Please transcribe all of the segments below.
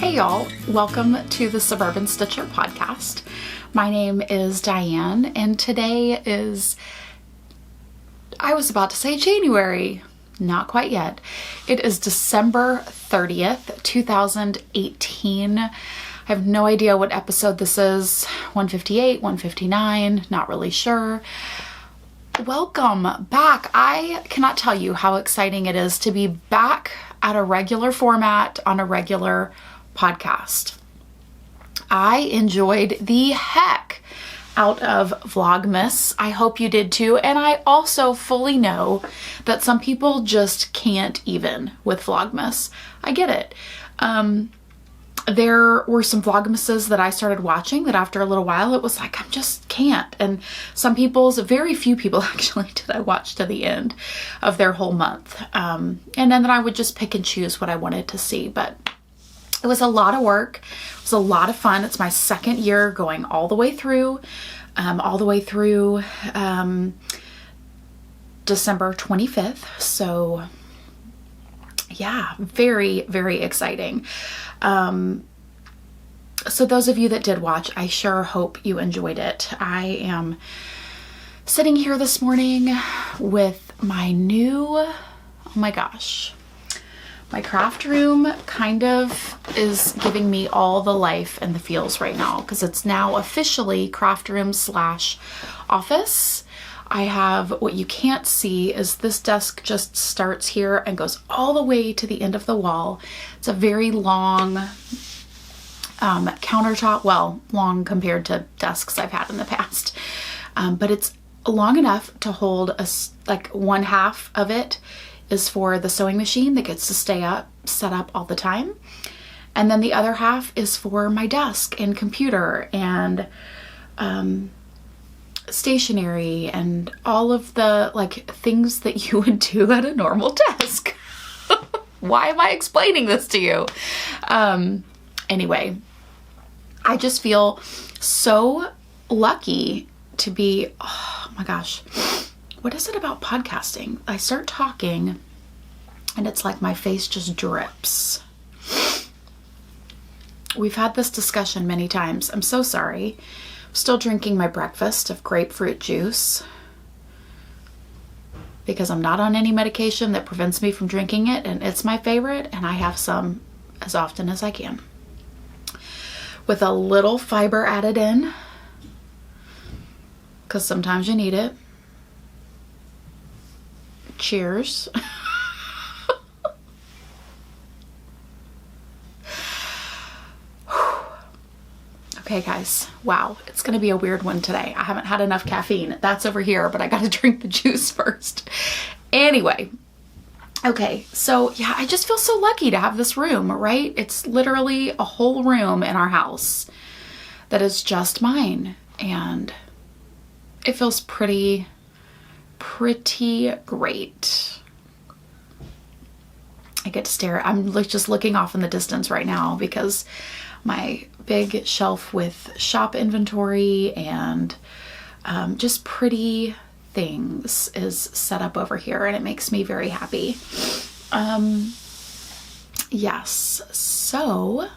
Hey y'all, welcome to the Suburban Stitcher podcast. My name is Diane and today is, I was about to say January, not quite yet. It is December 30th, 2018. I have no idea what episode this is, 158, 159, not really sure. Welcome back. I cannot tell you how exciting it is to be back at a regular format on a regular podcast. I enjoyed the heck out of Vlogmas. I hope you did too. And I also fully know that some people just can't even with Vlogmas. I get it. There were some Vlogmases that I started watching that after a little while, it was like, I just can't. And very few people actually did I watch to the end of their whole month. And then I would just pick and choose what I wanted to see. But it was a lot of work. It was a lot of fun. It's my second year going all the way through December 25th. So yeah, very, very exciting. So those of you that did watch, I sure hope you enjoyed it. I am sitting here this morning with my new, oh my gosh, my craft room kind of is giving me all the life and the feels right now because it's now officially craft room / office. I have, what you can't see is this desk just starts here and goes all the way to the end of the wall. It's a very long countertop, well, long compared to desks I've had in the past, but it's long enough to hold like one half of it is for the sewing machine that gets to set up all the time. And then the other half is for my desk and computer and stationery and all of the like things that you would do at a normal desk. Why am I explaining this to you? Anyway, I just feel so lucky to be, oh my gosh, what is it about podcasting? I start talking and it's like my face just drips. We've had this discussion many times. I'm so sorry. I'm still drinking my breakfast of grapefruit juice because I'm not on any medication that prevents me from drinking it, and it's my favorite, and I have some as often as I can. With a little fiber added in, because sometimes you need it. Cheers. Okay, guys. Wow. It's going to be a weird one today. I haven't had enough caffeine. That's over here, but I got to drink the juice first. Anyway. Okay. So yeah, I just feel so lucky to have this room, right? It's literally a whole room in our house that is just mine. And it feels pretty great. I get to stare. I'm just looking off in the distance right now because my big shelf with shop inventory and just pretty things is set up over here, and it makes me very happy. Yes, so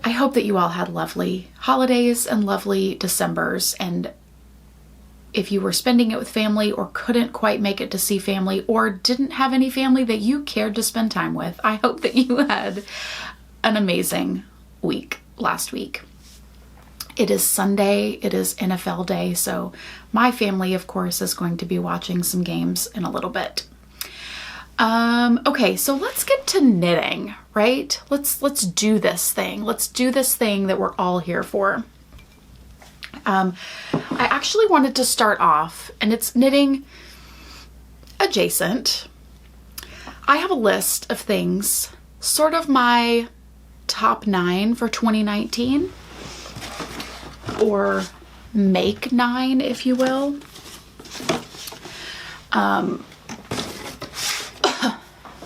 I hope that you all had lovely holidays and lovely Decembers, and if you were spending it with family or couldn't quite make it to see family or didn't have any family that you cared to spend time with, I hope that you had an amazing week last week. It is Sunday. It is NFL day. So my family, of course, is going to be watching some games in a little bit. Okay, so let's get to knitting, right? Let's do this thing. Let's do this thing that we're all here for. I actually wanted to start off, and it's knitting adjacent. I have a list of things, sort of my top 9 for 2019, or make 9, if you will.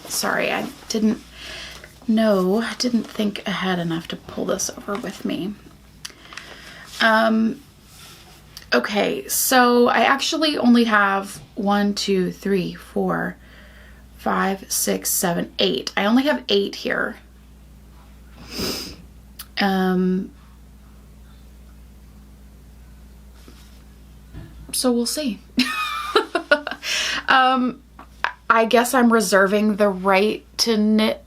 Sorry, I didn't think ahead enough to pull this over with me. Okay, so I actually only have 1, 2, 3, 4, 5, 6, 7, 8. I only have 8 here. So we'll see. I guess I'm reserving the right to knit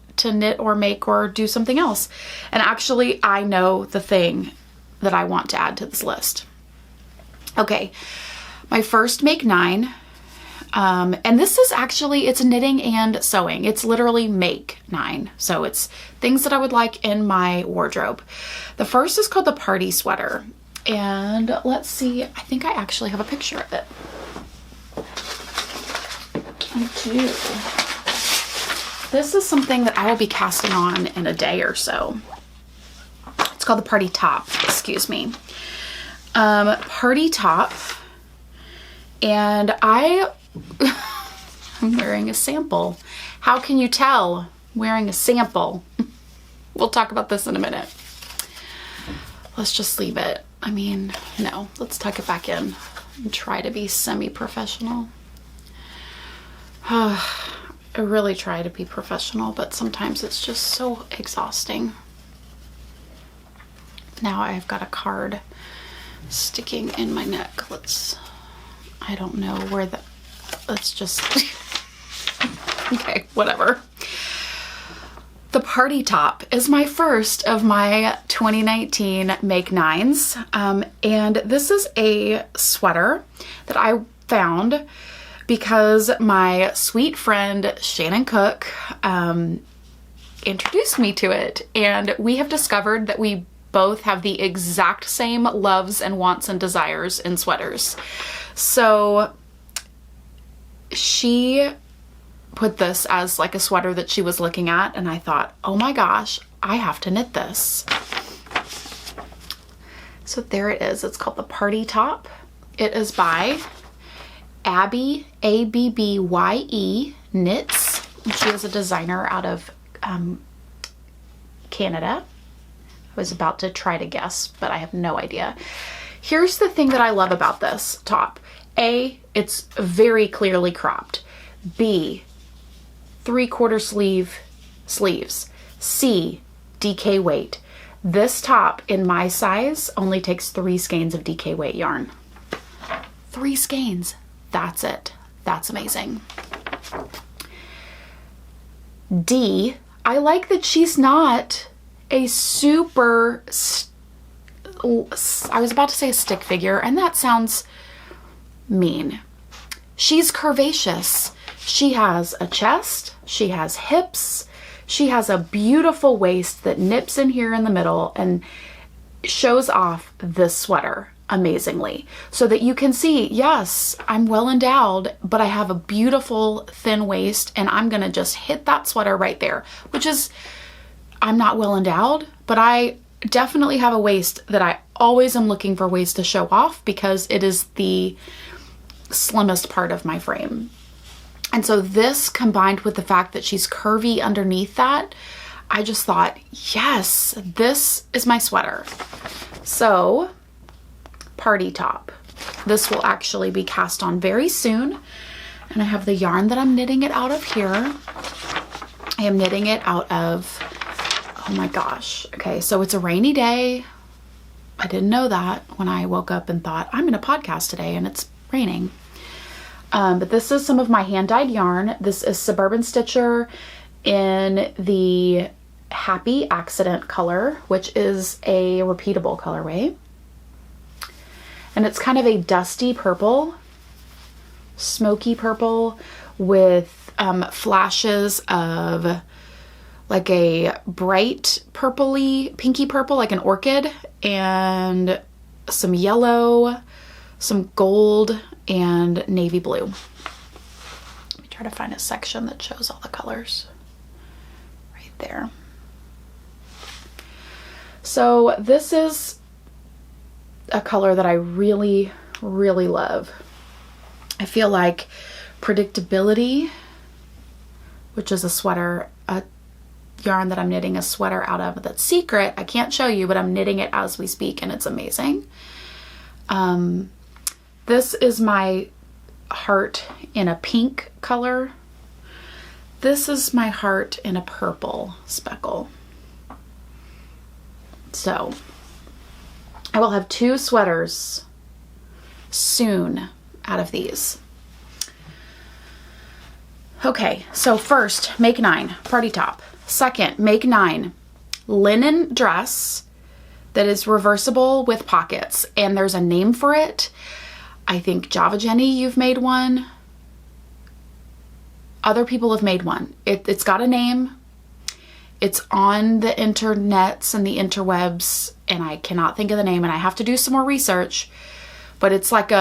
or make or do something else. And actually, I know the thing that I want to add to this list. Okay, my first make 9. And this is actually, it's knitting and sewing. It's literally make 9. So it's things that I would like in my wardrobe. The first is called the party sweater. And let's see, I think I actually have a picture of it. I do. This is something that I will be casting on in a day or so. It's called the party top, excuse me. Party top. And I'm wearing a sample. How can you tell? I'm wearing a sample. We'll talk about this in a minute. Let's just leave it. I mean, no, let's tuck it back in and try to be semi-professional. I really try to be professional, but sometimes it's just so exhausting. Now I've got a card sticking in my neck. I don't know where let's just, okay, whatever. The party top is my first of my 2019 make 9s. And this is a sweater that I found because my sweet friend Shannon Cook introduced me to it. And we have discovered that we both have the exact same loves and wants and desires in sweaters. So she put this as like a sweater that she was looking at, and I thought, oh my gosh, I have to knit this. So there it is. It's called the Party Top. It is by Abby, Abbye Knits. She is a designer out of Canada. I was about to try to guess, but I have no idea. Here's the thing that I love about this top. A, it's very clearly cropped. B, 3/4 sleeves. C, DK weight. This top in my size only takes 3 skeins of DK weight yarn. 3 skeins. That's it. That's amazing. D, I like that she's not a super, I was about to say a stick figure, and that sounds mean. She's curvaceous. She has a chest, she has hips, she has a beautiful waist that nips in here in the middle and shows off this sweater amazingly. So that you can see, yes, I'm well endowed, but I have a beautiful thin waist, and I'm gonna just hit that sweater right there, which is, I'm not well endowed, but I definitely have a waist that I always am looking for ways to show off because it is the slimmest part of my frame. And so this combined with the fact that she's curvy underneath that, I just thought, yes, this is my sweater. So, party top. This will actually be cast on very soon. And I have the yarn that I'm knitting it out of here. I am knitting it out of, oh my gosh. Okay, so it's a rainy day. I didn't know that when I woke up and thought, I'm gonna podcast today and it's raining. But this is some of my hand-dyed yarn. This is Suburban Stitcher in the Happy Accident color, which is a repeatable colorway. And it's kind of a dusty purple, smoky purple with flashes of like a bright purpley, pinky purple, like an orchid, and some yellow, some gold, and navy blue. Let me try to find a section that shows all the colors right there. So this is a color that I really, really love. I feel like predictability, which is a sweater, a yarn that I'm knitting a sweater out of that's secret. I can't show you, but I'm knitting it as we speak, and it's amazing. This is my heart in a pink color. this is my heart in a purple speckle. So I will have 2 sweaters soon out of these. Okay, so first, make 9, party top. Second, make 9, linen dress that is reversible with pockets. And there's a name for it. I think Java Jenny, you've made one. Other people have made one. It's got a name. It's on the internets and the interwebs, and I cannot think of the name, and I have to do some more research. But it's like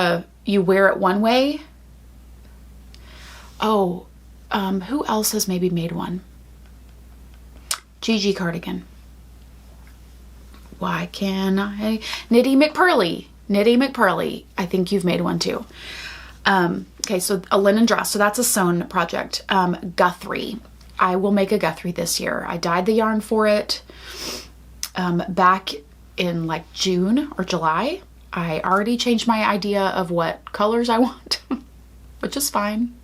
you wear it one way. Oh, who else has maybe made one? Gigi Cardigan. Why can I? Knitty McPurley. I think you've made one too. Okay, so a linen dress. So that's a sewn project. Guthrie. I will make a Guthrie this year. I dyed the yarn for it back in like June or July. I already changed my idea of what colors I want, which is fine.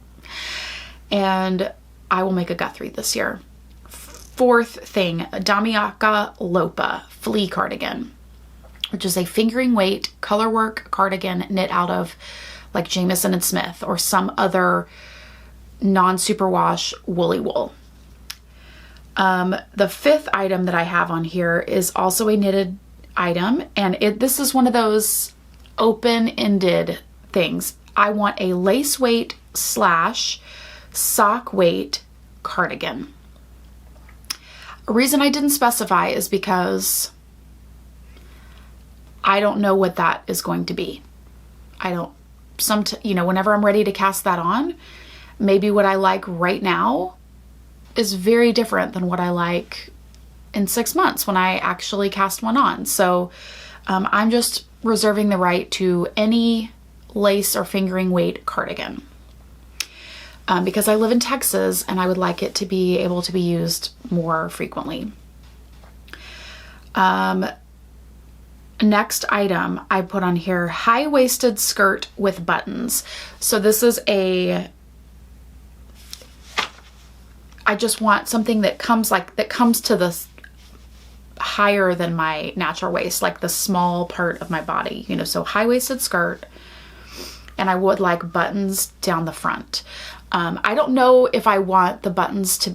And I will make a Guthrie this year. Fourth thing, Damiaka Lopa Flea Cardigan, which is a fingering weight colorwork cardigan knit out of like Jamieson and Smith or some other non-superwash woolly wool. The fifth item that I have on here is also a knitted item, and this is one of those open-ended things. I want a lace weight / sock weight cardigan. A reason I didn't specify is because I don't know what that is going to be. Whenever I'm ready to cast that on, maybe what I like right now is very different than what I like in 6 months when I actually cast one on. So I'm just reserving the right to any lace or fingering weight cardigan. Because I live in Texas and I would like it to be able to be used more frequently. Next item I put on here, high-waisted skirt with buttons. So this is I just want something that comes to the higher than my natural waist, like the small part of my body, so high-waisted skirt, and I would like buttons down the front. I don't know if I want the buttons to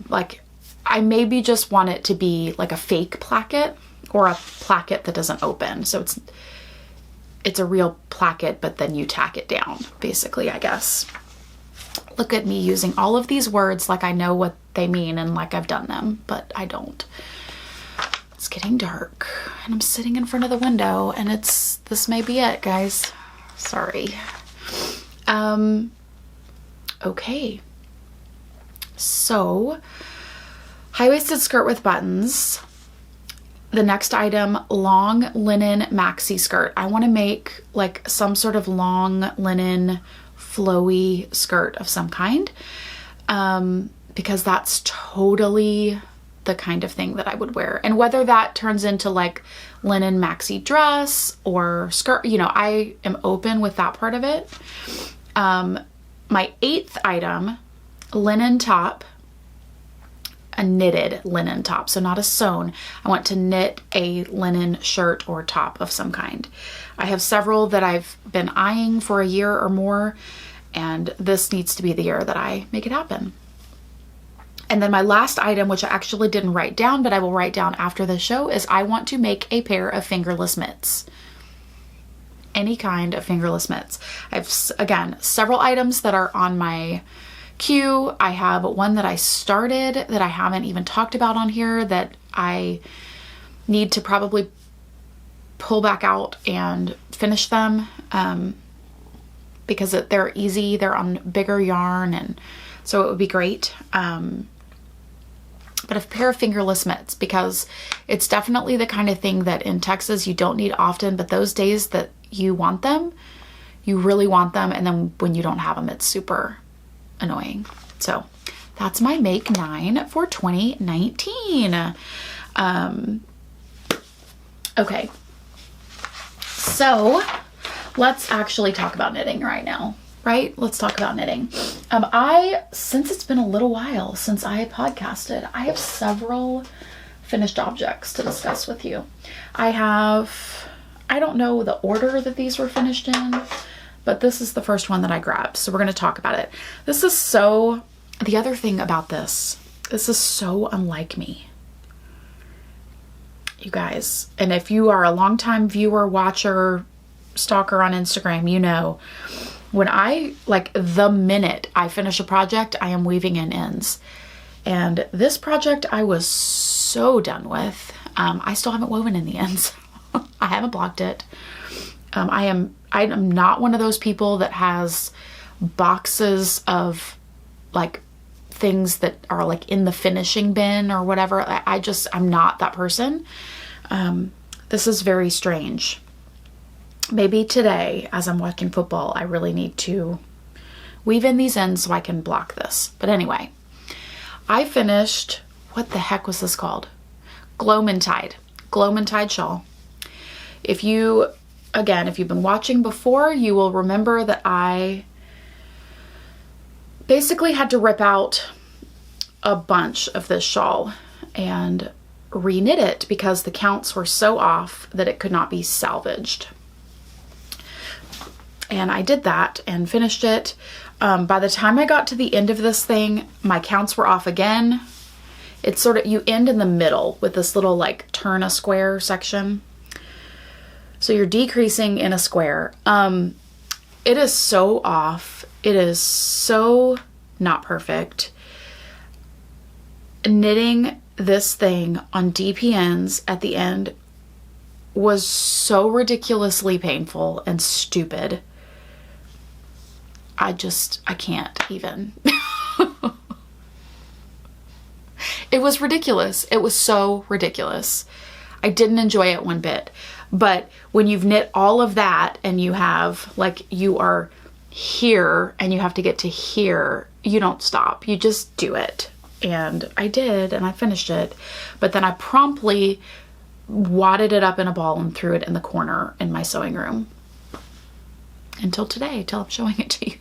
I maybe just want it to be like a fake placket or a placket that doesn't open. So it's a real placket, but then you tack it down, basically, I guess. Look at me using all of these words like I know what they mean and like I've done them, but I don't. It's getting dark and I'm sitting in front of the window and this may be it, guys. Sorry. Okay. So, high-waisted skirt with buttons. The next item, long linen maxi skirt. I want to make like some sort of long linen flowy skirt of some kind, because that's totally the kind of thing that I would wear. And whether that turns into like linen maxi dress or skirt, I am open with that part of it. My 8th item, linen top, a knitted linen top, so not a sewn. I want to knit a linen shirt or top of some kind. I have several that I've been eyeing for a year or more, and this needs to be the year that I make it happen. And then my last item, which I actually didn't write down, but I will write down after the show, is I want to make a pair of fingerless mitts. Any kind of fingerless mitts. I have, again, several items that are on my queue. I have one that I started that I haven't even talked about on here that I need to probably pull back out and finish them, because they're easy, they're on bigger yarn, and so it would be great. But a pair of fingerless mitts, because it's definitely the kind of thing that in Texas you don't need often, but those days that you want them, you really want them, and then when you don't have them, it's super annoying. So that's my make 9 for 2019. Okay, so let's actually talk about knitting right now, right? Let's talk about knitting. Since it's been a little while since I podcasted, I have several finished objects to discuss with you. I don't know the order that these were finished in, but this is the first one that I grabbed. So we're going to talk about it. The other thing about this is so unlike me. You guys, and if you are a longtime viewer, watcher, stalker on Instagram, you know, when the minute I finish a project, I am weaving in ends. And this project I was so done with. I still haven't woven in the ends. I haven't blocked it. I am not one of those people that has boxes of like things that are like in the finishing bin or whatever. I'm not that person. This is very strange. Maybe today, as I'm watching football, I really need to weave in these ends so I can block this. But anyway, I finished, what the heck was this called? Glow-Mintide shawl. If you've been watching before, you will remember that I basically had to rip out a bunch of this shawl and reknit it because the counts were so off that it could not be salvaged. And I did that and finished it. By the time I got to the end of this thing, my counts were off again. It's sort of, you end in the middle with this little like turn a square section. So you're decreasing in a square. It is so off. It is so not perfect. Knitting this thing on DPNs at the end was so ridiculously painful and stupid. I can't even. It was ridiculous. It was so ridiculous. I didn't enjoy it one bit. But when you've knit all of that and you have, like, you are here and you have to get to here, you don't stop. You just do it. And I did, and I finished it. But then I promptly wadded it up in a ball and threw it in the corner in my sewing room. Until today, till I'm showing it to you.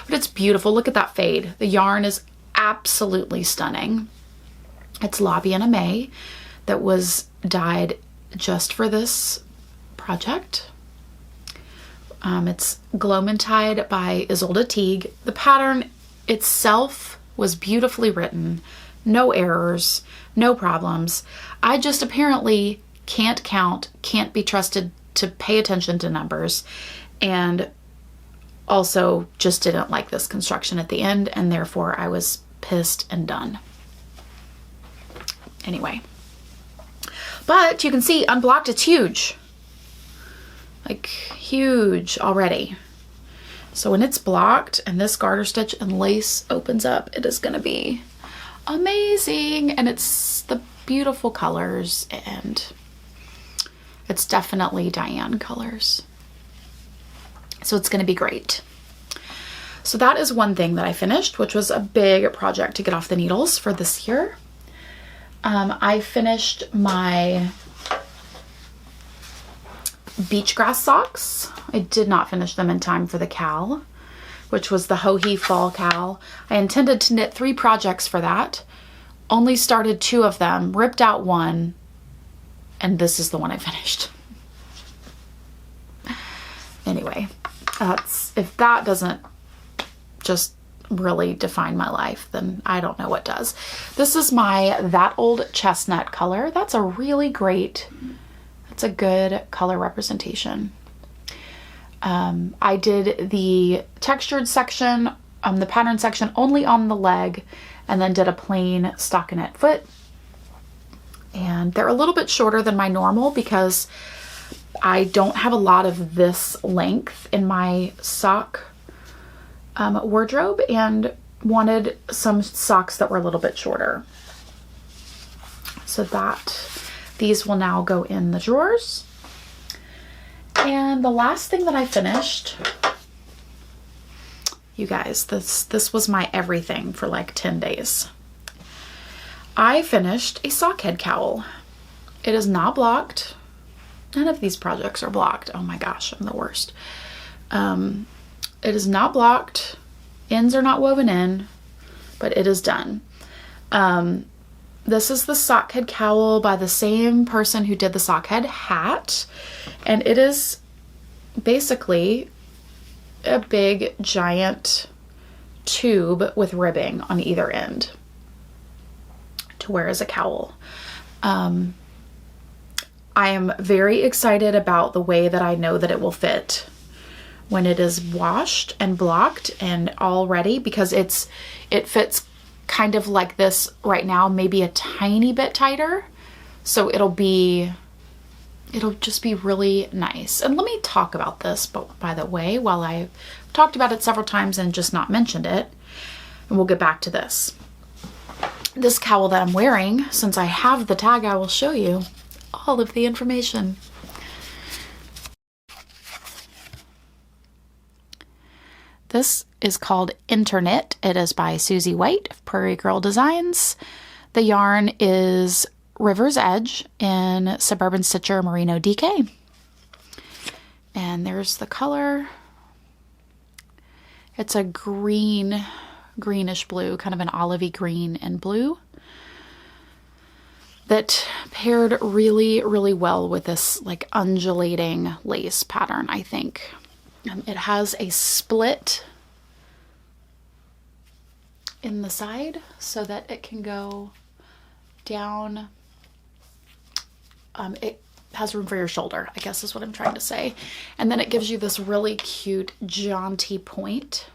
But it's beautiful. Look at that fade. The yarn is absolutely stunning. It's Lobby and a May that was dyed just for this project. It's Glow-Mintide by Isolde Teague. The pattern itself was beautifully written. No errors, no problems. I just apparently can't count, can't be trusted to pay attention to numbers, and also just didn't like this construction at the end, and therefore I was pissed and done. Anyway. But you can see unblocked, it's huge. Like huge already. So when it's blocked and this garter stitch and lace opens up, it is gonna be amazing. And it's the beautiful colors, and it's definitely Dianne colors. So it's gonna be great. So that is one thing that I finished, which was a big project to get off the needles for this year. I finished my beach grass socks. I did not finish them in time for the cowl, which was the Ho-He Fall cowl. I intended to knit 3 projects for that. Only started 2 of them, ripped out 1, and this is the one I finished. Anyway, if that doesn't just really define my life, then I don't know what does. This is my That Old Chestnut color. That's a really great, that's a good color representation. I did the textured section, the pattern section only on the leg, and then did a plain stockinette foot. And they're a little bit shorter than my normal because I don't have a lot of this length in my sock wardrobe, and wanted some socks that were a little bit shorter. So these will now go in the drawers. And the last thing that I finished, you guys, this was my everything for like 10 days. I finished a sock head cowl. It is not blocked. None of these projects are blocked. Oh my gosh, I'm the worst. It is not blocked. Ends are not woven in, but it is done. This is the sockhead cowl by the same person who did the sockhead hat. And it is basically a big giant tube with ribbing on either end to wear as a cowl. I am very excited about the way that I know that it will fit when it is washed and blocked and all ready, because it fits kind of like this right now, maybe a tiny bit tighter. So it'll just be really nice. And let me talk about this, but by the way, while I've talked about it several times and just not mentioned it, and we'll get back to this. This cowl that I'm wearing, since I have the tag, I will show you all of the information. This is called Interknit. It is by Susie White of Prairie Girl Designs. The yarn is River's Edge in Suburban Stitcher Merino DK. And there's the color. It's a greenish blue, kind of an olivey green and blue, that paired really, really well with this like undulating lace pattern, I think. It has a split in the side so that it can go down. It has room for your shoulder, I guess is what I'm trying to say. And then it gives you this really cute jaunty point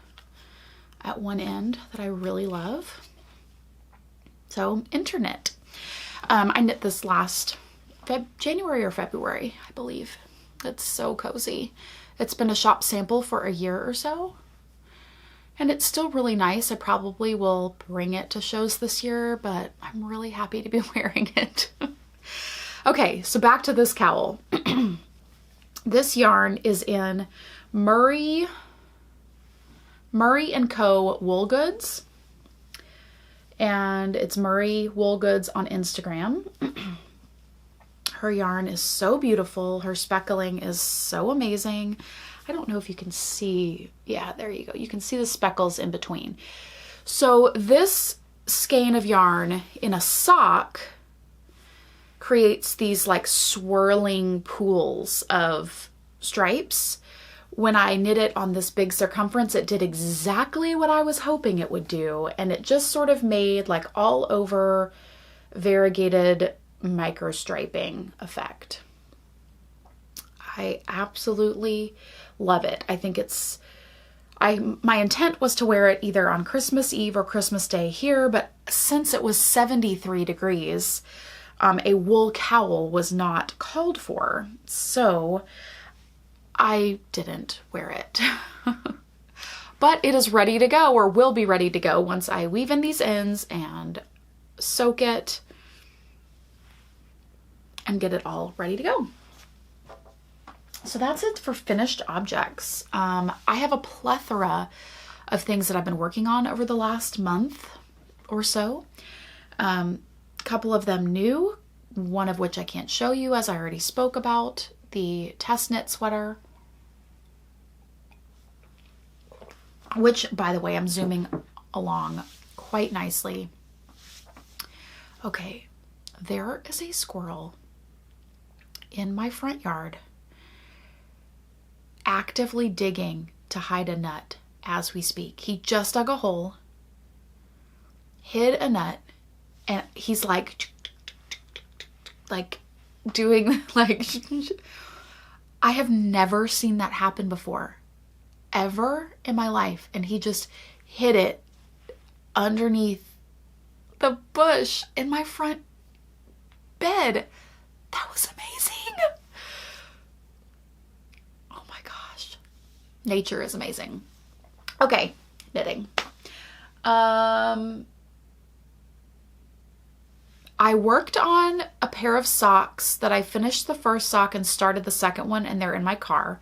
at one end that I really love. So Interknit. I knit this last January or February, I believe. It's so cozy. It's been a shop sample for a year or so, and it's still really nice. I probably will bring it to shows this year, but I'm really happy to be wearing it. Okay, so back to this cowl. This yarn is in Murray & Co. Wool Goods, and it's Murray Wool Goods on Instagram. Her yarn is so beautiful. Her speckling is so amazing. I don't know if you can see. Yeah, there you go. You can see the speckles in between. So this skein of yarn in a sock creates these like swirling pools of stripes. When I knit it on this big circumference, it did exactly what I was hoping it would do. And it just sort of made like all over variegated micro striping effect. I absolutely love it. I think my intent was to wear it either on Christmas Eve or Christmas Day here, but since it was 73 degrees, a wool cowl was not called for, so I didn't wear it. But it is ready to go, or will be ready to go once I weave in these ends and soak it and get it all ready to go. So that's it for finished objects. I have a plethora of things that I've been working on over the last month or so. A couple of them new, one of which I can't show you as I already spoke about, the test knit sweater, which, by the way, I'm zooming along quite nicely. Okay, there is a squirrel in my front yard actively digging to hide a nut as we speak. He just dug a hole, hid a nut, and he's like doing like, I have never seen that happen before, ever in my life. And he just hid it underneath the bush in my front bed. That was amazing. Oh my gosh. Nature is amazing. Okay, knitting. I worked on a pair of socks that I finished the first sock and started the second one, and they're in my car.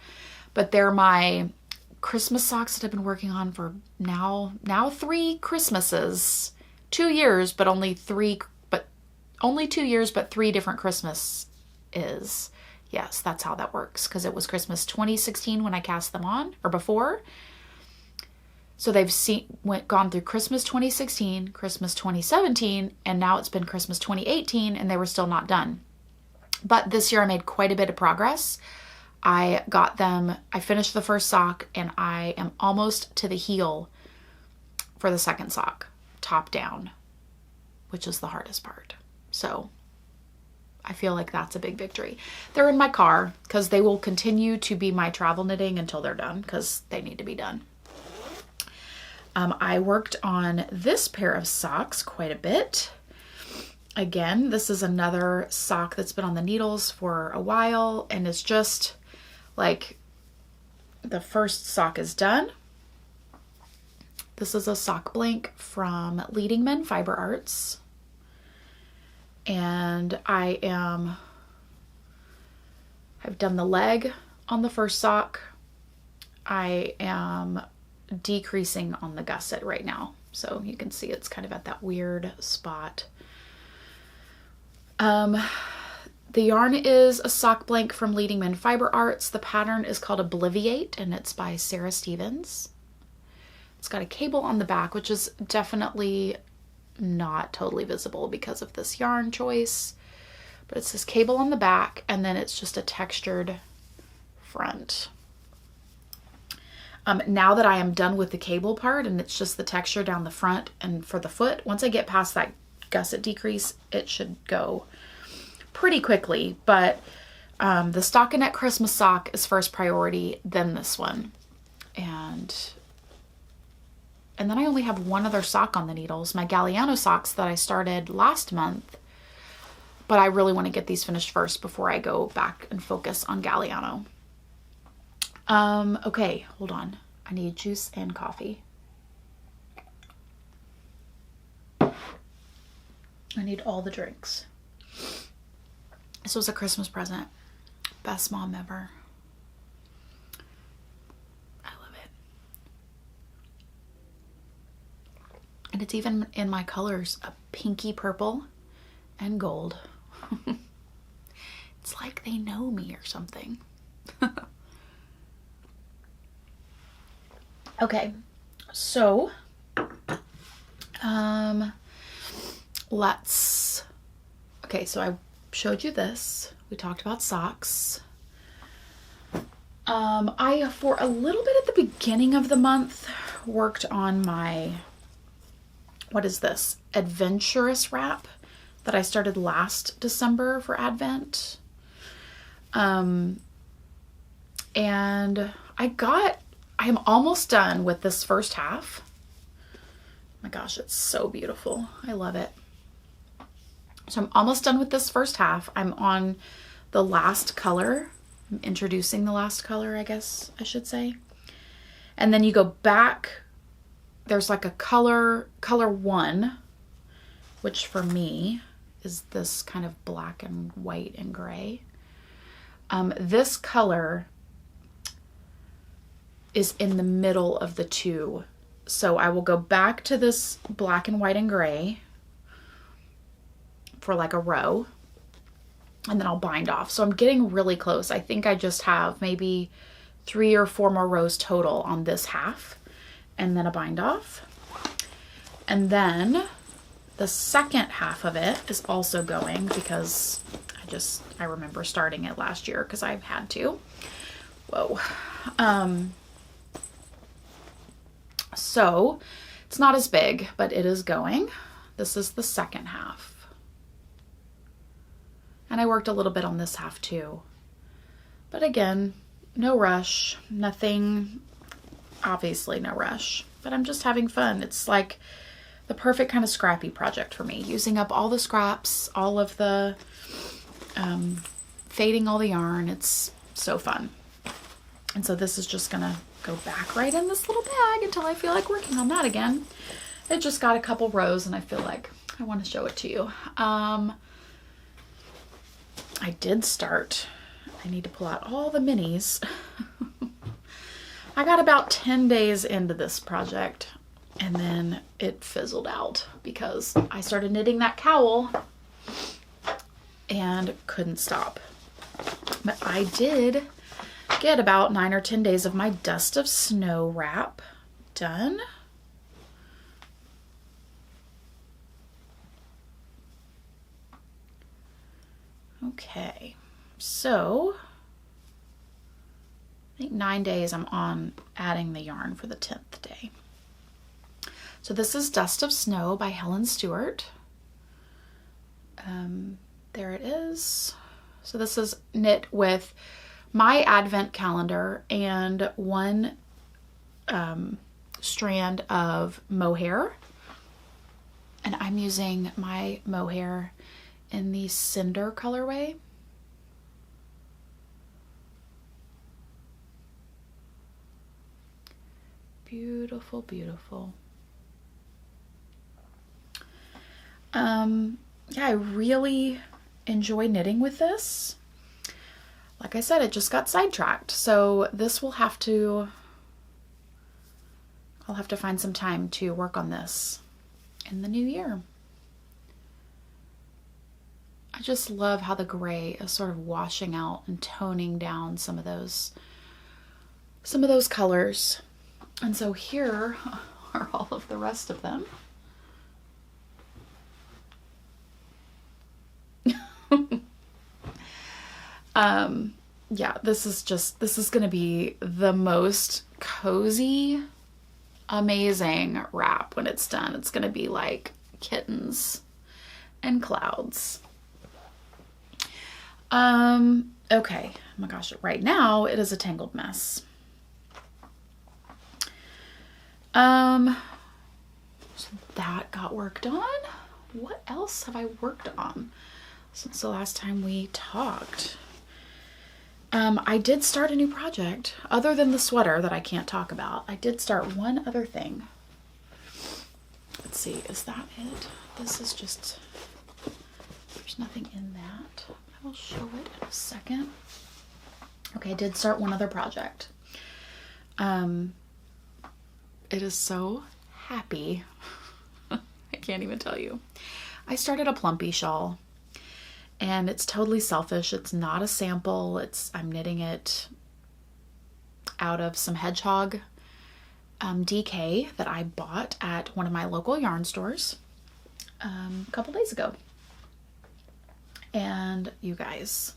But they're my Christmas socks that I've been working on for now 3 Christmases. 2 years, but only 2 years, but 3 different Christmases. Yes, that's how that works, because it was Christmas 2016 when I cast them on, or before. So they've gone through Christmas 2016, Christmas 2017, and now it's been Christmas 2018, and they were still not done. But this year I made quite a bit of progress. I finished the first sock, and I am almost to the heel for the second sock, top down, which is the hardest part. So I feel like that's a big victory. They're in my car because they will continue to be my travel knitting until they're done, because they need to be done. I worked on this pair of socks quite a bit. Again, this is another sock that's been on the needles for a while, and it's just like the first sock is done. This is a sock blank from Leading Men Fiber Arts. And I've done the leg on the first sock. I am decreasing on the gusset right now. So you can see it's kind of at that weird spot. The yarn is a sock blank from Leading Men Fiber Arts. The pattern is called Obliviate, and it's by Sarah Stevens. It's got a cable on the back, which is definitely not totally visible because of this yarn choice. But it's this cable on the back, and then it's just a textured front. Now that I am done with the cable part and it's just the texture down the front and for the foot, once I get past that gusset decrease, it should go pretty quickly. But the stockinette Christmas sock is first priority, then this one. And then I only have one other sock on the needles, my Galliano socks that I started last month. But I really want to get these finished first before I go back and focus on Galliano. Okay, hold on. I need juice and coffee. I need all the drinks. This was a Christmas present. Best mom ever. I love it. And it's even in my colors, a pinky purple and gold. It's like they know me or something. Okay, so so I showed you this. We talked about socks. I, for a little bit at the beginning of the month, worked on my, what is this? Adventurous wrap that I started last December for Advent. And I am almost done with this first half. Oh my gosh, it's so beautiful. I love it. So I'm almost done with this first half. I'm on the last color. I'm introducing the last color, I guess I should say. And then you go back. There's like a color 1, which for me is this kind of black and white and gray. This color is in the middle of the two. So I will go back to this black and white and gray for like a row, and then I'll bind off. So I'm getting really close. I think I just have maybe 3 or 4 more rows total on this half, and then a bind off. And then the second half of it is also going because I remember starting it last year because I've had to. Whoa. So it's not as big, but it is going. This is the second half. And I worked a little bit on this half too. But again, no rush, nothing, obviously no rush, but I'm just having fun. It's like the perfect kind of scrappy project for me, using up all the scraps, all of the fading all the yarn. It's so fun. And so this is just gonna go back right in this little bag until I feel like working on that again. It just got a couple rows and I feel like I want to show it to you. I need to pull out all the minis. I got about 10 days into this project and then it fizzled out because I started knitting that cowl and couldn't stop. But I did get about 9 or 10 days of my Dust of Snow wrap done. Okay, so I think 9 days I'm on adding the yarn for the 10th day. So this is Dust of Snow by Helen Stewart. There it is. So this is knit with my advent calendar and one strand of mohair. And I'm using my mohair in the Cinder colorway. Beautiful, beautiful. Yeah, I really enjoy knitting with this. Like I said, it just got sidetracked. So this will have to, I'll have to find some time to work on this in the new year. I just love how the gray is sort of washing out and toning down some of those colors. And so here are all of the rest of them. Yeah, this is gonna be the most cozy, amazing wrap when it's done. It's gonna be like kittens and clouds. Okay, oh my gosh, right now it is a tangled mess. So that got worked on. What else have I worked on since the last time we talked? I did start a new project other than the sweater that I can't talk about. I did start one other thing. Let's see, is that it? This is just, there's nothing in that. I will show it in a second. Okay, I did start one other project. It is so happy. I can't even tell you. I started a plumpy shawl. And it's totally selfish. It's not a sample. I'm knitting it out of some hedgehog DK that I bought at one of my local yarn stores a couple days ago. And you guys,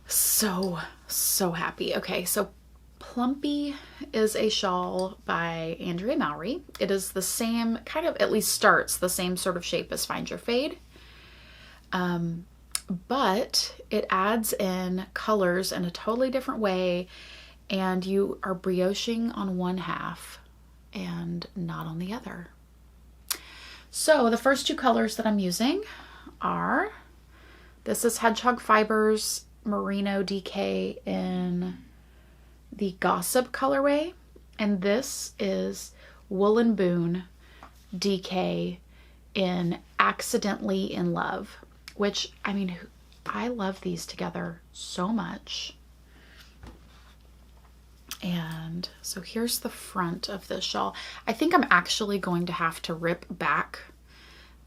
so happy. Okay, so Plumpy is a shawl by Andrea Mowry. It is the same, kind of, at least starts the same sort of shape as Find Your Fade. But it adds in colors in a totally different way, and you are brioching on one half and not on the other. So the first two colors that I'm using are, this is Hedgehog Fibers Merino DK in the Gossip colorway, and this is Woolen Boon DK in Accidentally in Love. Which, I mean, I love these together so much. And so here's the front of this shawl. I think I'm actually going to have to rip back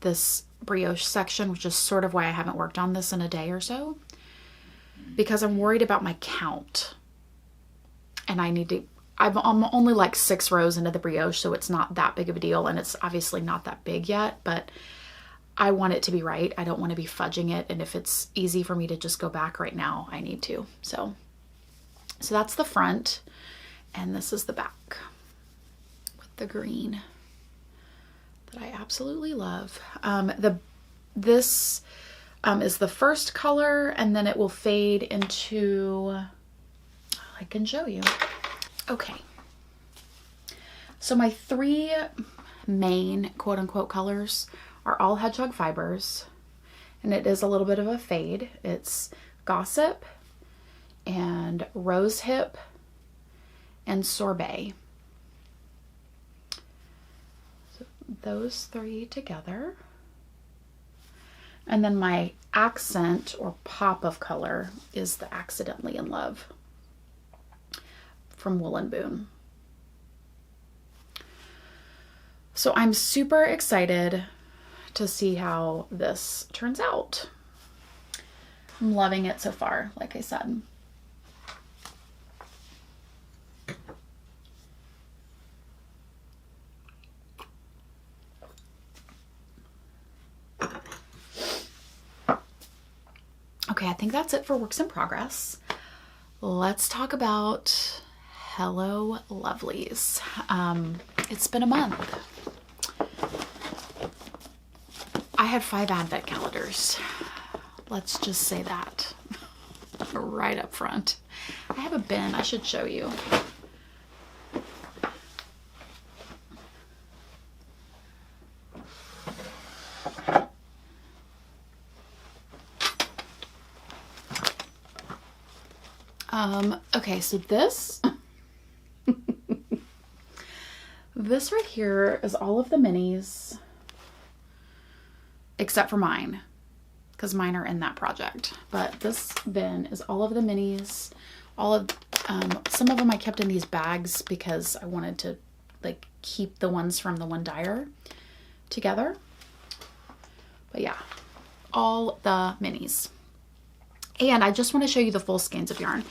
this brioche section, which is sort of why I haven't worked on this in a day or so, because I'm worried about my count. And I'm only like 6 rows into the brioche, so it's not that big of a deal, and it's obviously not that big yet, but I want it to be right. I don't want to be fudging it, and if it's easy for me to just go back right now, I need to. So that's the front, and this is the back with the green that I absolutely love. This is the first color, and then it will fade into, I can show you. Okay, so my 3 main quote-unquote colors are all Hedgehog Fibers, and it is a little bit of a fade. It's Gossip and Rose Hip and Sorbet. So those 3 together. And then my accent or pop of color is the Accidentally in Love from Woolen Boon. So I'm super excited to see how this turns out. I'm loving it so far, like I said. Okay, I think that's it for works in progress. Let's talk about Hello Lovelies. It's been a month. I had 5 advent calendars. Let's just say that right up front. I have a bin I should show you. Okay, so this this right here is all of the minis except for mine, because mine are in that project. But this bin is all of the minis, all of some of them I kept in these bags because I wanted to like keep the ones from the one dyer together. But yeah, all the minis. And I just want to show you the full skeins of yarn.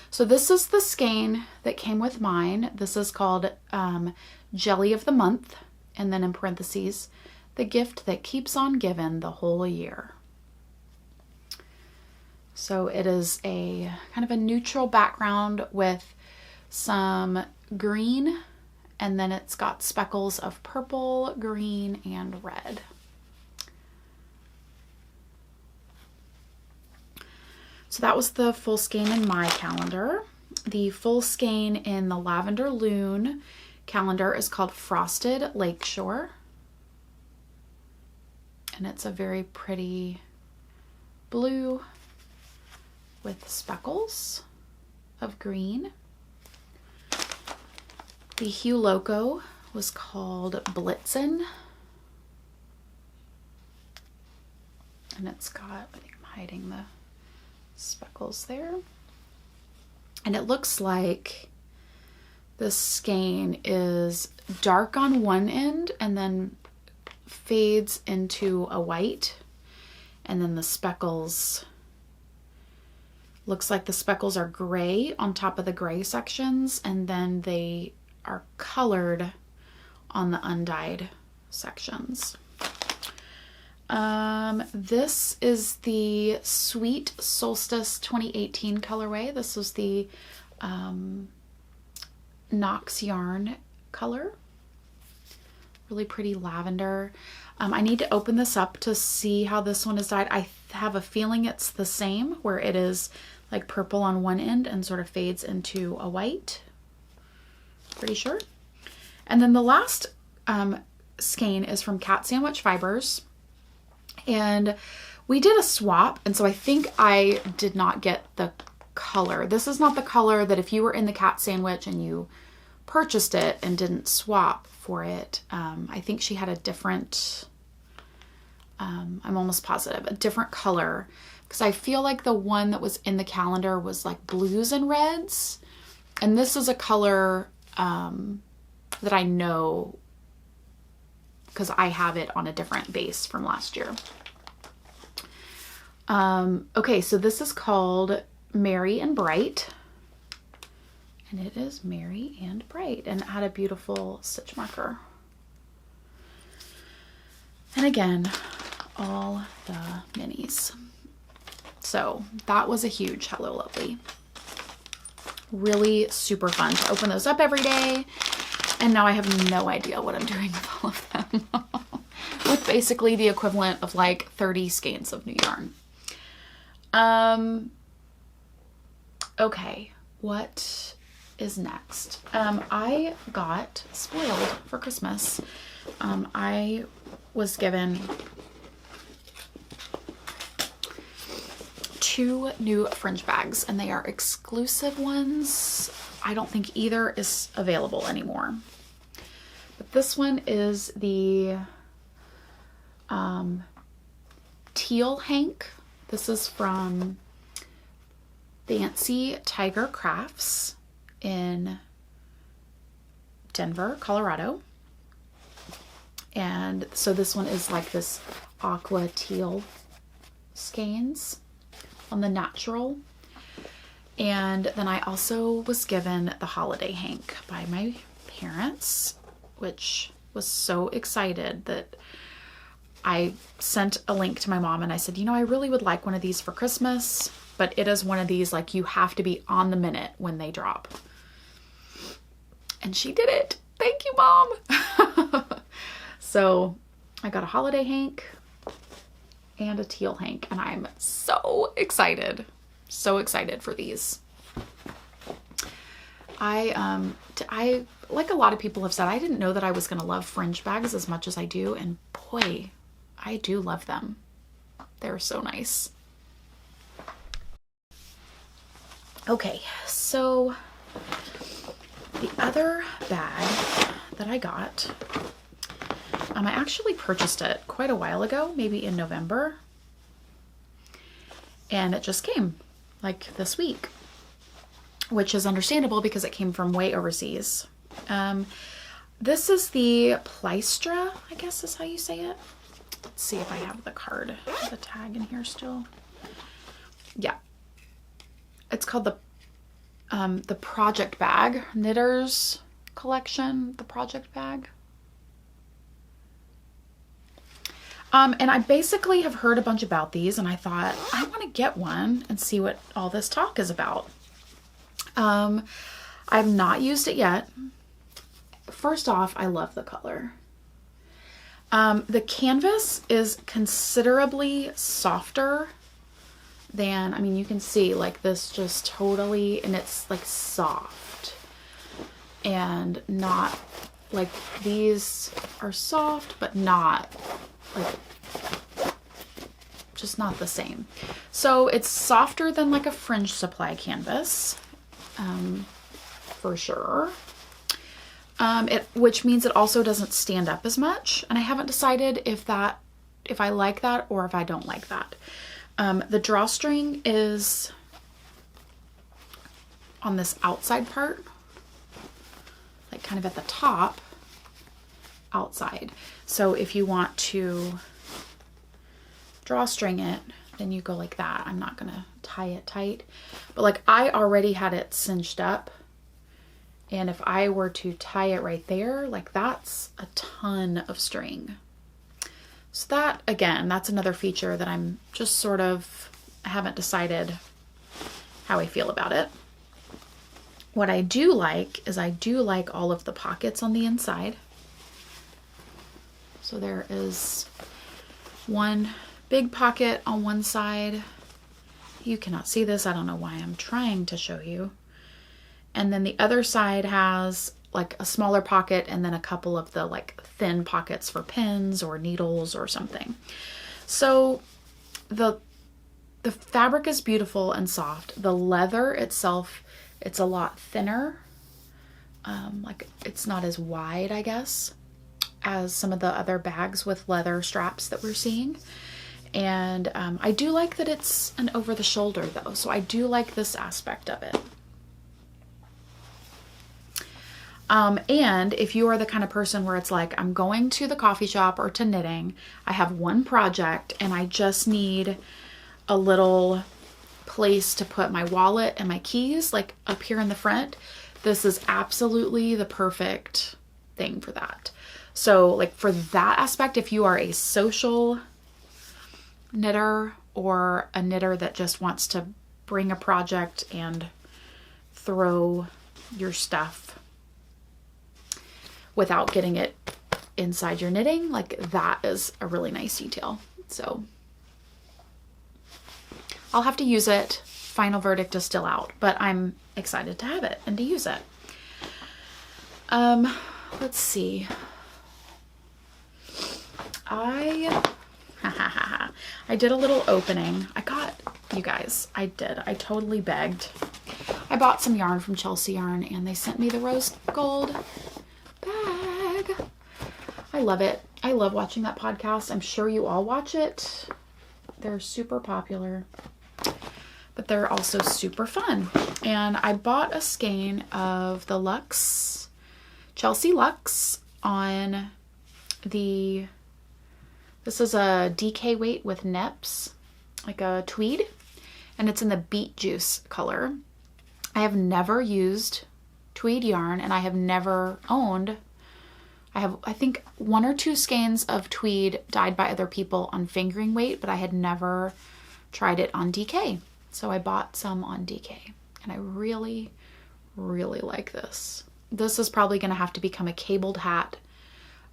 So this is the skein that came with mine. This is called Jelly of the Month, and then in parentheses, the gift that keeps on giving the whole year. So it is a kind of a neutral background with some green, and then it's got speckles of purple, green, and red. So that was the full skein in my calendar. The full skein in the Lavender Loon calendar is called Frosted Lakeshore. And it's a very pretty blue with speckles of green. The Hue Loco was called Blitzen. And it's got, I think I'm hiding the speckles there. And it looks like this skein is dark on one end and then fades into a white, and then the speckles, looks like the speckles are gray on top of the gray sections, and then they are colored on the undyed sections. This is the Sweet Solstice 2018 colorway. This was the Knox yarn color. Really pretty lavender. I need to open this up to see how this one is dyed. I have a feeling it's the same, where it is like purple on one end and sort of fades into a white. Pretty sure. And then the last skein is from Cat Sandwich Fibers. And we did a swap, and so I think I did not get the color. This is not the color that if you were in the Cat Sandwich and you purchased it and didn't swap for it, I think she had a different, I'm almost positive, a different color, because I feel like the one that was in the calendar was like blues and reds, and this is a color that I know because I have it on a different base from last year. Okay, so this is called Merry and Bright. And it is Merry and Bright, and it had a beautiful stitch marker. And again, all the minis. So that was a huge Hello Lovely. Really super fun to open those up every day. And now I have no idea what I'm doing with all of them. With basically the equivalent of like 30 skeins of new yarn. Okay, what is next? I got spoiled for Christmas. I was given 2 new fringe bags, and they are exclusive ones. I don't think either is available anymore. But this one is the teal hank. This is from Fancy Tiger Crafts in Denver, Colorado. And so this one is like this aqua teal skeins on the natural. And then I also was given the holiday hank by my parents, which was so excited that I sent a link to my mom and I said, you know, I really would like one of these for Christmas, but it is one of these, like, you have to be on the minute when they drop. And she did it. Thank you, Mom. So I got a holiday hank and a teal hank, and I'm so excited. So excited for these. I like a lot of people have said, I didn't know that I was going to love fringe bags as much as I do. And boy, I do love them. They're so nice. Okay, so the other bag that I got, I actually purchased it quite a while ago, maybe in November. And it just came like this week, which is understandable because it came from way overseas. This is the Plystra, I guess is how you say it. Let's see if I have the card, the tag in here still. Yeah. It's called the Project Bag, Knitters Collection, the Project Bag. And I basically have heard a bunch about these, and I thought, I want to get one and see what all this talk is about. I've not used it yet. First off, I love the color. The canvas is considerably softer than, I mean, you can see like this just totally, and it's like soft and not like these are soft, but not like, just not the same. So it's softer than like a fringe supply canvas, for sure. Which means it also doesn't stand up as much. And I haven't decided if I like that or if I don't like that. The drawstring is on this outside part, like kind of at the top outside. So if you want to drawstring it, then you go like that. I'm not gonna tie it tight, but like I already had it cinched up. And if I were to tie it right there, like that's a ton of string. So that, again, that's another feature that I'm just sort of, I haven't decided how I feel about it. What I do like is I do like all of the pockets on the inside. So there is one big pocket on one side. You cannot see this. I don't know why I'm trying to show you. And then the other side has like a smaller pocket and then a couple of the like thin pockets for pins or needles or something. So the fabric is beautiful and soft. The leather itself, it's a lot thinner. Like it's not as wide, I guess, as some of the other bags with leather straps that we're seeing. And I do like that it's an over the shoulder though. So I do like this aspect of it. And if you are the kind of person where it's like, I'm going to the coffee shop or to knitting, I have one project and I just need a little place to put my wallet and my keys, like up here in the front, this is absolutely the perfect thing for that. So like for that aspect, if you are a social knitter or a knitter that just wants to bring a project and throw your stuff without getting it inside your knitting, like that is a really nice detail. So I'll have to use it. Final verdict is still out, but I'm excited to have it and to use it. Let's see. I did a little opening. You guys, I totally begged. I bought some yarn from Chelsea Yarn and they sent me the rose gold bag. I love it. I love watching that podcast. I'm sure you all watch it. They're super popular, but they're also super fun. And I bought a skein of the Luxe, Chelsea Luxe on this is a DK weight with neps, like a tweed, and it's in the beet juice color. I have never used tweed yarn and I have never owned, I have, I think, 1 or 2 skeins of tweed dyed by other people on fingering weight, but I had never tried it on DK. So I bought some on DK, and I really, really like this. This is probably going to have to become a cabled hat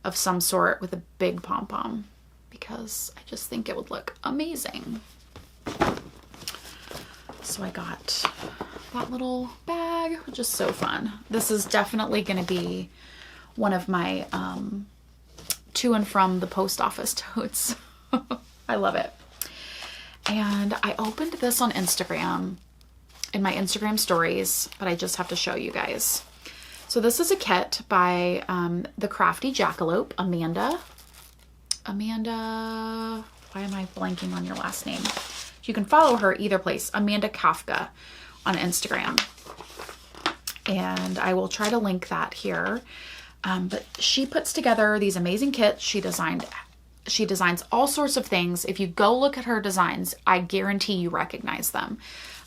of some sort with a big pom-pom, because I just think it would look amazing. So I got that little bag, which is so fun. This is definitely going to be one of my to and from the post office totes. I love it. And I opened this on Instagram, in my Instagram stories, but I just have to show you guys. So this is a kit by the Crafty Jackalope, Amanda. Amanda, why am I blanking on your last name? You can follow her either place, Amanda Kafka on Instagram. And I will try to link that here. But she puts together these amazing kits. She designs all sorts of things. If you go look at her designs, I guarantee you recognize them.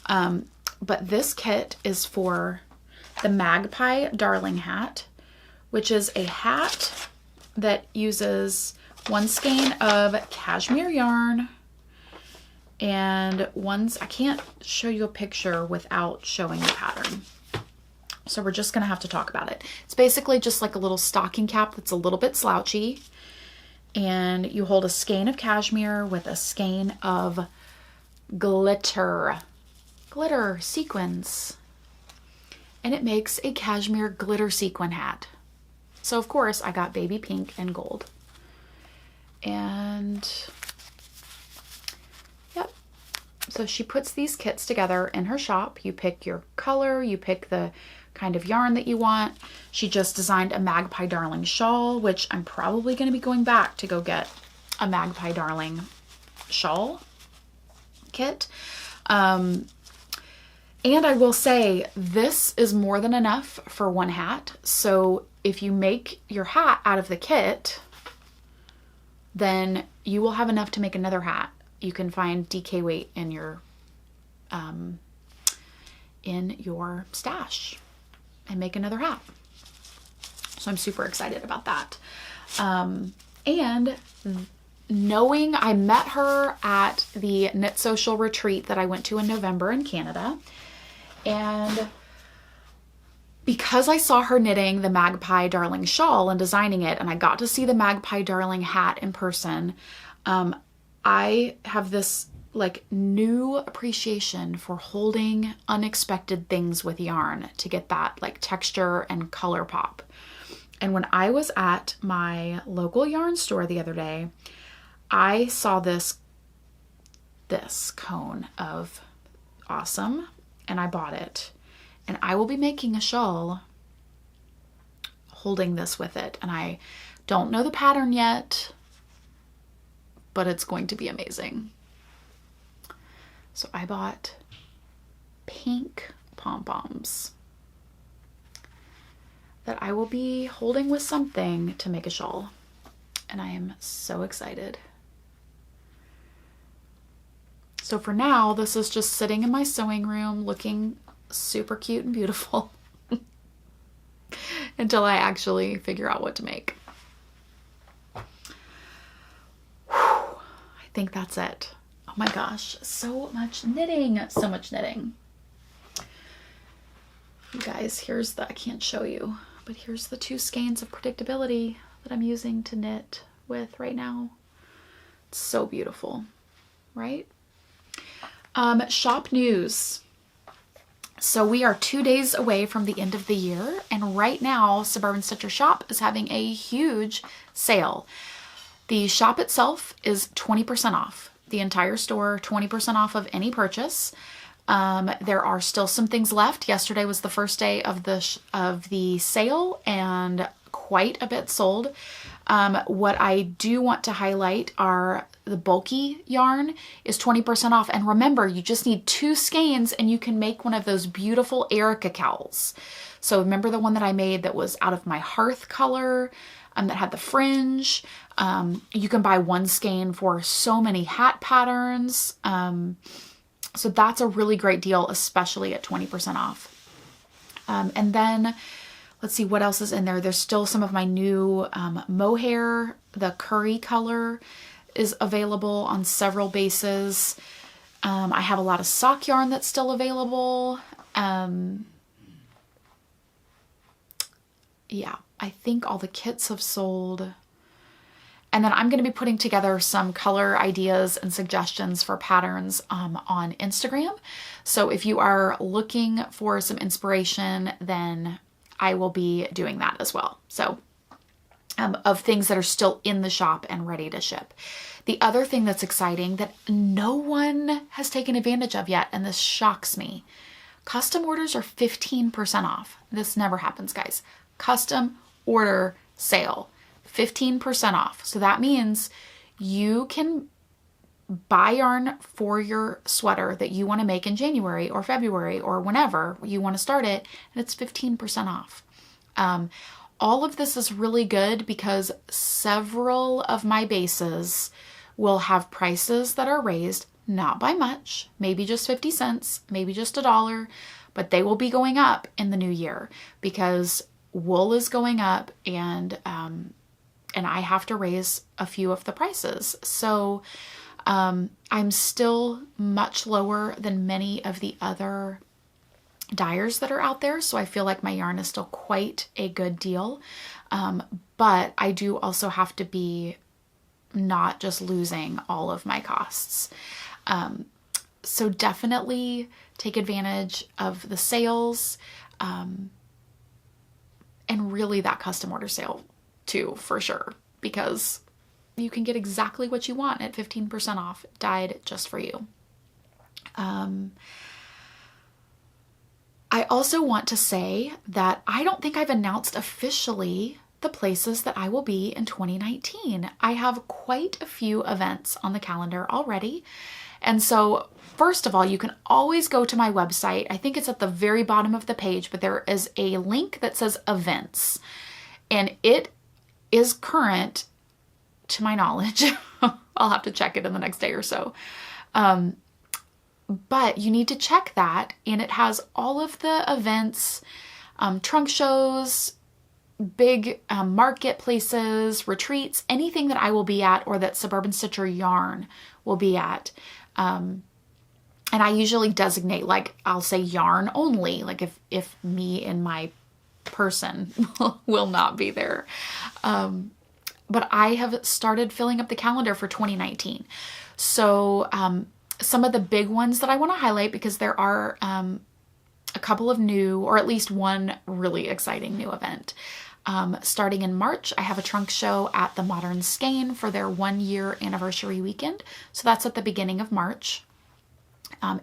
But this kit is for the Magpie Darling hat, which is a hat that uses 1 skein of cashmere yarn and I can't show you a picture without showing the pattern. So we're just gonna have to talk about it. It's basically just like a little stocking cap that's a little bit slouchy, and you hold a skein of cashmere with a skein of glitter sequins, and it makes a cashmere glitter sequin hat. So of course I got baby pink and gold. And yep, so she puts these kits together in her shop. You pick your color, you pick the kind of yarn that you want. She just designed a Magpie Darling shawl, which I'm probably going to be going back to go get a Magpie Darling shawl kit. And I will say this is more than enough for 1 hat. So if you make your hat out of the kit, then you will have enough to make another hat. You can find DK weight in your stash and make another hat. So I'm super excited about that. And knowing I met her at the Knit Social retreat that I went to in November in Canada, and because I saw her knitting the Magpie Darling shawl and designing it, and I got to see the Magpie Darling hat in person, I have this like new appreciation for holding unexpected things with yarn to get that like texture and color pop. And when I was at my local yarn store the other day, I saw this cone of awesome, and I bought it. And I will be making a shawl holding this with it. And I don't know the pattern yet, but it's going to be amazing. So I bought pink pom-poms that I will be holding with something to make a shawl. And I am so excited. So for now, this is just sitting in my sewing room looking super cute and beautiful until I actually figure out what to make. Whew, I think that's it. Oh my gosh, so much knitting, so much knitting. You guys, here's the, I can't show you, but here's the 2 skeins of Predictability that I'm using to knit with right now. It's so beautiful, right? Shop news. So we are 2 days away from the end of the year, and right now Suburban Stitcher Shop is having a huge sale. The shop itself is 20% off. The entire store, 20% off of any purchase. There are still some things left. Yesterday was the first day of the sale, and quite a bit sold. What I do want to highlight are the bulky yarn is 20% off. And remember, you just need 2 skeins and you can make one of those beautiful Erica cowls. So remember the one that I made that was out of my hearth color, that had the fringe. You can buy 1 skein for so many hat patterns. So that's a really great deal, especially at 20% off. And then let's see what else is in there. There's still some of my new mohair. The curry color is available on several bases. I have a lot of sock yarn that's still available. Yeah, I think all the kits have sold. And then I'm going to be putting together some color ideas and suggestions for patterns on Instagram. So if you are looking for some inspiration, then I will be doing that as well. So of things that are still in the shop and ready to ship. The other thing that's exciting that no one has taken advantage of yet, and this shocks me, custom orders are 15% off. This never happens, guys. Custom order sale, 15% off. So that means you can buy yarn for your sweater that you want to make in January or February or whenever you want to start it, and it's 15% off. All of this is really good because several of my bases will have prices that are raised, not by much, maybe just 50 cents, maybe just $1, but they will be going up in the new year because wool is going up and I have to raise a few of the prices. So I'm still much lower than many of the other dyers that are out there. So I feel like my yarn is still quite a good deal. But I do also have to be not just losing all of my costs. So definitely take advantage of the sales, and really that custom order sale too, for sure, because you can get exactly what you want at 15% off, dyed just for you. I also want to say that I don't think I've announced officially the places that I will be in 2019. I have quite a few events on the calendar already. And so, first of all, you can always go to my website. I think it's at the very bottom of the page, but there is a link that says events. And it is current, to my knowledge. I'll have to check it in the next day or so. But you need to check that, and it has all of the events, trunk shows, big marketplaces, retreats, anything that I will be at or that Suburban Stitcher Yarn will be at. And I usually designate, like, I'll say yarn only, like if me and my person will not be there. But I have started filling up the calendar for 2019. So some of the big ones that I want to highlight, because there are a couple of new, or at least one really exciting new event. Starting in March, I have a trunk show at the Modern Skein for their 1-year anniversary weekend. So that's at the beginning of March.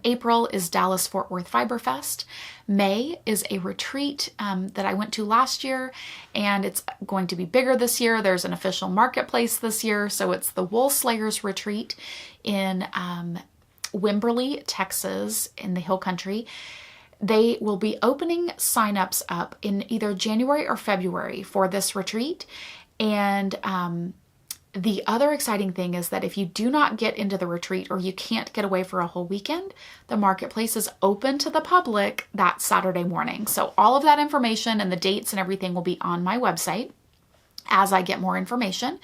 April is Dallas Fort Worth Fiber Fest. May is a retreat that I went to last year, and it's going to be bigger this year. There's an official marketplace this year. So it's the Wool Slayers Retreat in Wimberley, Texas, in the Hill Country. They will be opening signups up in either January or February for this retreat. And the other exciting thing is that if you do not get into the retreat or you can't get away for a whole weekend, the marketplace is open to the public that Saturday morning. So all of that information and the dates and everything will be on my website as I get more information.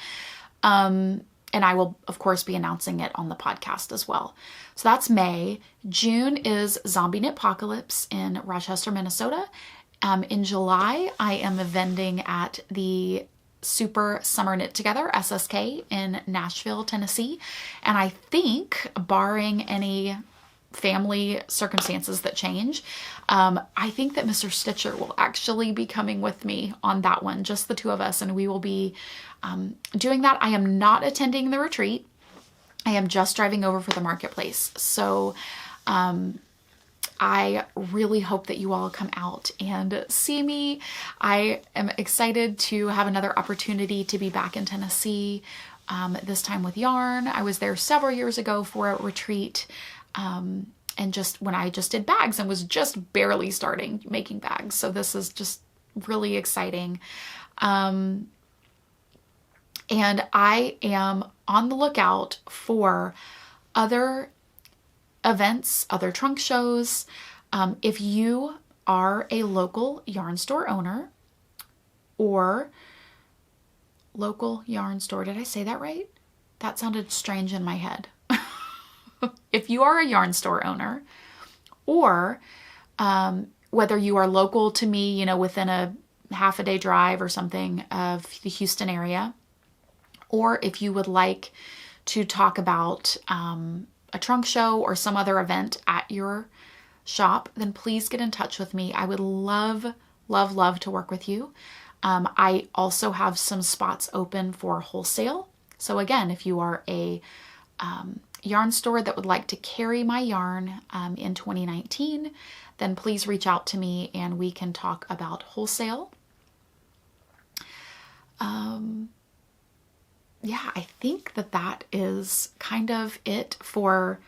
And I will, of course, be announcing it on the podcast as well. So that's May. June is Zombie Knitpocalypse in Rochester, Minnesota. In July, I am vending at the Super Summer Knit Together, SSK, in Nashville, Tennessee. And I think, barring any family circumstances that change, I think that Mr. Stitcher will actually be coming with me on that one, just the two of us, and we will be doing that. I am not attending the retreat. I am just driving over for the marketplace. So I really hope that you all come out and see me. I am excited to have another opportunity to be back in Tennessee, this time with yarn. I was there several years ago for a retreat, and just when I just did bags and was just barely starting making bags. So this is just really exciting. And I am on the lookout for other events, other trunk shows. If you are a local yarn store owner or local yarn store. Did I say that right? That sounded strange in my head. If you are a yarn store owner, or whether you are local to me, you know, within a half a day drive or something of the Houston area, or if you would like to talk about a trunk show or some other event at your shop, then please get in touch with me. I would love, love, love to work with you. I also have some spots open for wholesale. So again, if you are a yarn store that would like to carry my yarn in 2019, then please reach out to me and we can talk about wholesale. Yeah, I think that is kind of it for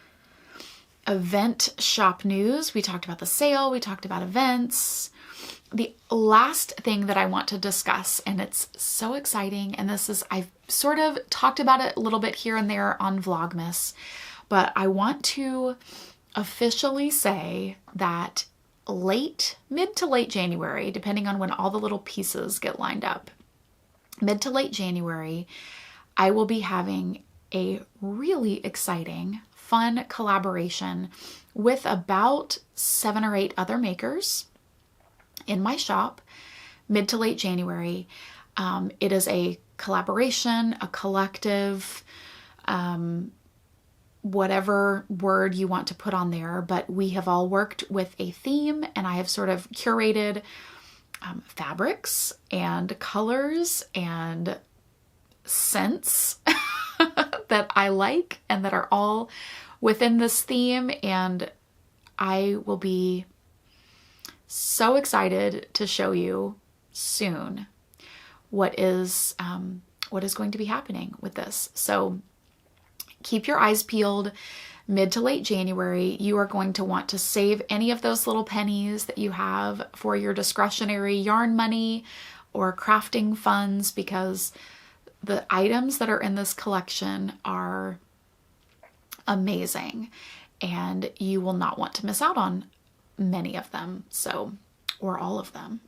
event shop news. We talked about the sale, we talked about events. The last thing that I want to discuss, and it's so exciting, and this is, I've sort of talked about it a little bit here and there on Vlogmas, but I want to officially say that mid to late January, depending on when all the little pieces get lined up, mid to late January, I will be having a really exciting, fun collaboration with about 7 or 8 other makers in my shop, mid to late January. It is a collaboration, a collective, whatever word you want to put on there, but we have all worked with a theme, and I have sort of curated fabrics and colors and scents that I like and that are all within this theme, and I will be so excited to show you soon what is going to be happening with this. So keep your eyes peeled. Mid to late January, you are going to want to save any of those little pennies that you have for your discretionary yarn money or crafting funds, because the items that are in this collection are amazing and you will not want to miss out on many of them, or all of them.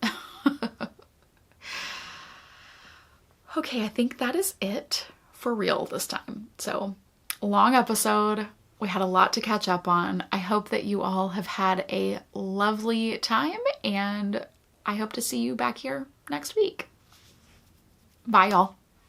Okay, I think that is it for real this time. So, long episode. We had a lot to catch up on. I hope that you all have had a lovely time, and I hope to see you back here next week. Bye, y'all.